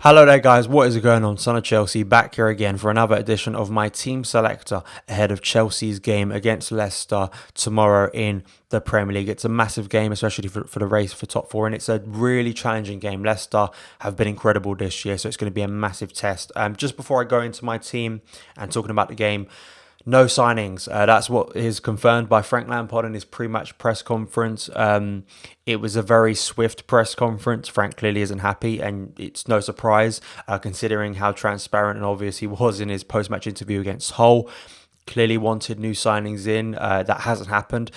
Hello there guys, what is going on? Son of Chelsea back here again for another edition of my team selector ahead of Chelsea's game against Leicester tomorrow in the Premier League. It's a massive game, especially for the race for top four, and it's a really challenging game. Leicester have been incredible this year, so it's going to be a massive test. Just before I go into my team and talking about the game, no signings. That's what is confirmed by Frank Lampard in his pre-match press conference. It was a very swift press conference. Frank clearly isn't happy, and it's no surprise considering how transparent and obvious he was in his post-match interview against Hull. Clearly wanted new signings in. That hasn't happened.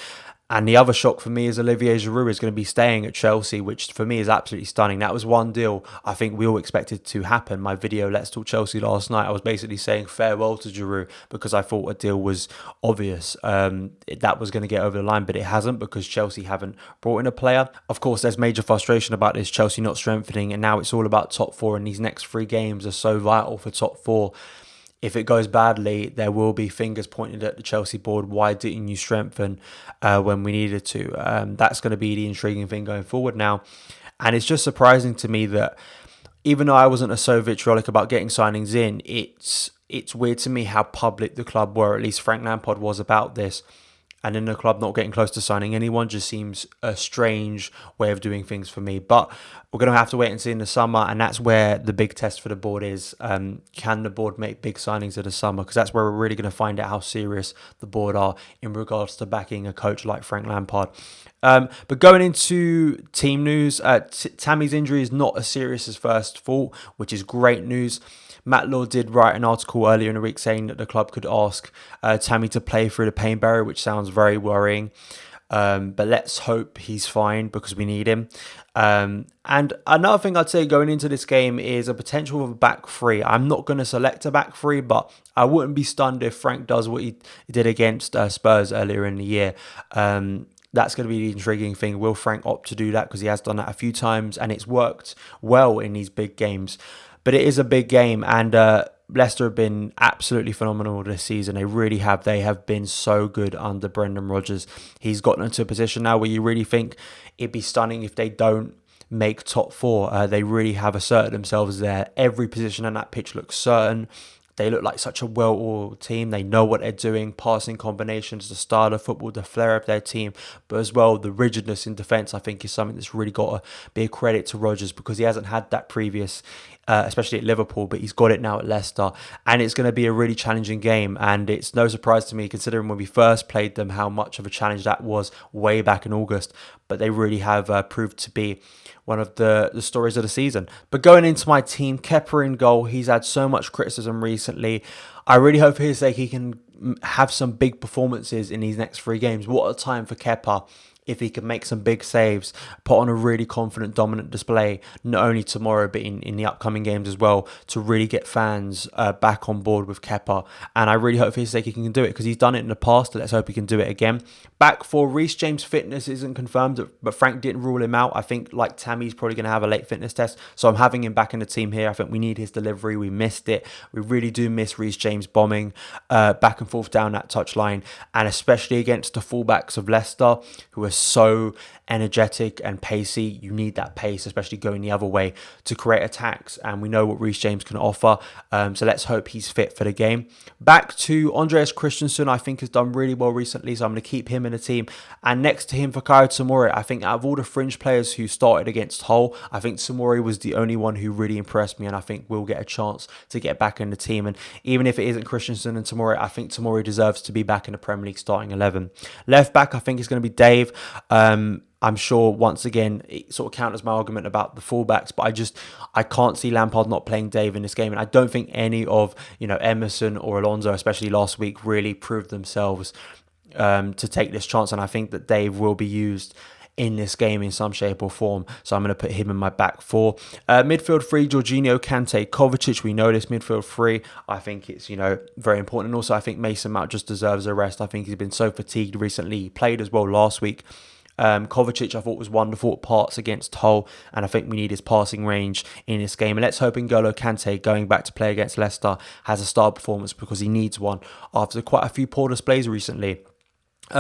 And the other shock for me is Olivier Giroud is going to be staying at Chelsea, which for me is absolutely stunning. That was one deal I think we all expected to happen. My video, Let's Talk Chelsea, last night, I was basically saying farewell to Giroud because I thought a deal was obvious. That was going to get over the line, but it hasn't because Chelsea haven't brought in a player. Of course, there's major frustration about this, Chelsea not strengthening, and now it's all about top four, and these next 3 games are so vital for top four. If it goes badly, there will be fingers pointed at the Chelsea board. Why didn't you strengthen when we needed to? That's going to be the intriguing thing going forward now. And it's just surprising to me that even though I wasn't so vitriolic about getting signings in, it's weird to me how public the club were, at least Frank Lampard was, about this. And then the club not getting close to signing anyone just seems a strange way of doing things for me. But we're going to have to wait and see in the summer, and that's where the big test for the board is. Can the board make big signings in the summer? Because that's where we're really going to find out how serious the board are in regards to backing a coach like Frank Lampard. But going into team news, Tammy's injury is not as serious as first thought, which is great news. Matt Law did write an article earlier in the week saying that the club could ask Tammy to play through the pain barrier, which sounds very worrying. But let's hope he's fine because we need him. And another thing I'd say going into this game is a potential of a back three. I'm not going to select a back three, but I wouldn't be stunned if Frank does what he did against Spurs earlier in the year. That's going to be the intriguing thing. Will Frank opt to do that? Because he has done that a few times and it's worked well in these big games. But it is a big game, and Leicester have been absolutely phenomenal this season. They really have. They have been so good under Brendan Rodgers. He's gotten into a position now where you really think it'd be stunning if they don't make top four. They really have asserted themselves there. Every position on that pitch looks certain. They look like such a well-oiled team. They know what they're doing, passing combinations, the style of football, the flair of their team, but as well, the rigidness in defence, I think, is something that's really got to be a credit to Rodgers because he hasn't had that previous, especially at Liverpool, but he's got it now at Leicester. And it's going to be a really challenging game. And it's no surprise to me, considering when we first played them, how much of a challenge that was way back in August. But they really have proved to be one of the stories of the season. But going into my team, Kepa in goal. He's had so much criticism recently. I really hope for his sake he can have some big performances in these next 3 games. What a time for Kepa if he can make some big saves, put on a really confident, dominant display, not only tomorrow, but in the upcoming games as well, to really get fans back on board with Kepa. And I really hope for his sake he can do it, because he's done it in the past. Let's hope he can do it again. Back for Reece James' fitness isn't confirmed, but Frank didn't rule him out. I think, like Tammy's probably going to have a late fitness test, so I'm having him back in the team here. I think we need his delivery. We missed it. We really do miss Reece James bombing back and forth down that touchline, and especially against the fullbacks of Leicester, who are so energetic and pacey. You need that pace, especially going the other way, to create attacks, and we know what Reece James can offer. So let's hope he's fit for the game. Back to Andreas Christensen, I think has done really well recently, so I'm going to keep him in the team. And next to him, Fikayo Tomori. I think out of all the fringe players who started against Hull, I think Tomori was the only one who really impressed me, and I think we'll get a chance to get back in the team. And even if it isn't Christensen and Tomori, I think Tomori deserves to be back in the Premier League starting 11. Left back, I think, is going to be Dave. I'm sure, once again, it sort of counters my argument about the fullbacks, but I can't see Lampard not playing Dave in this game. And I don't think any of, Emerson or Alonso, especially last week, really proved themselves to take this chance. And I think that Dave will be used in this game in some shape or form. So I'm going to put him in my back 4. Midfield 3, Jorginho, Kante, Kovacic. We know this midfield 3. I think it's, very important. And also, I think Mason Mount just deserves a rest. I think he's been so fatigued recently. He played as well last week. Kovacic, I thought, was wonderful at parts against Hull, and I think we need his passing range in this game. And let's hope N'Golo Kante, going back to play against Leicester, has a star performance, because he needs one after quite a few poor displays recently.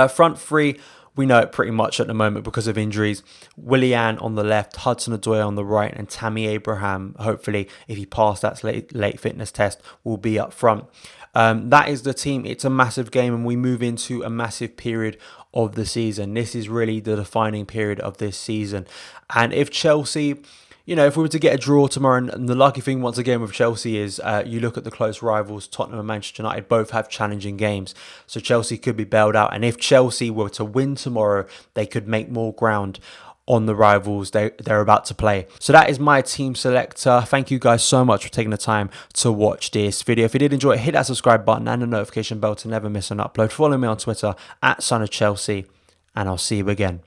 Front 3, we know it pretty much at the moment because of injuries. Willian on the left, HUDSON-ODOI on the right, and Tammy Abraham, hopefully, if he passed that late fitness test, will be up front. That is the team. It's a massive game, and we move into a massive period of the season. This is really the defining period of this season. And if Chelsea, if we were to get a draw tomorrow, and the lucky thing once again with Chelsea is you look at the close rivals, Tottenham and Manchester United both have challenging games. So Chelsea could be bailed out. And if Chelsea were to win tomorrow, they could make more ground on the rivals they're about to play. So that is my team selector. Thank you guys so much for taking the time to watch this video. If you did enjoy it, hit that subscribe button and the notification bell to never miss an upload. Follow me on Twitter @SonOfChelsea, and I'll see you again.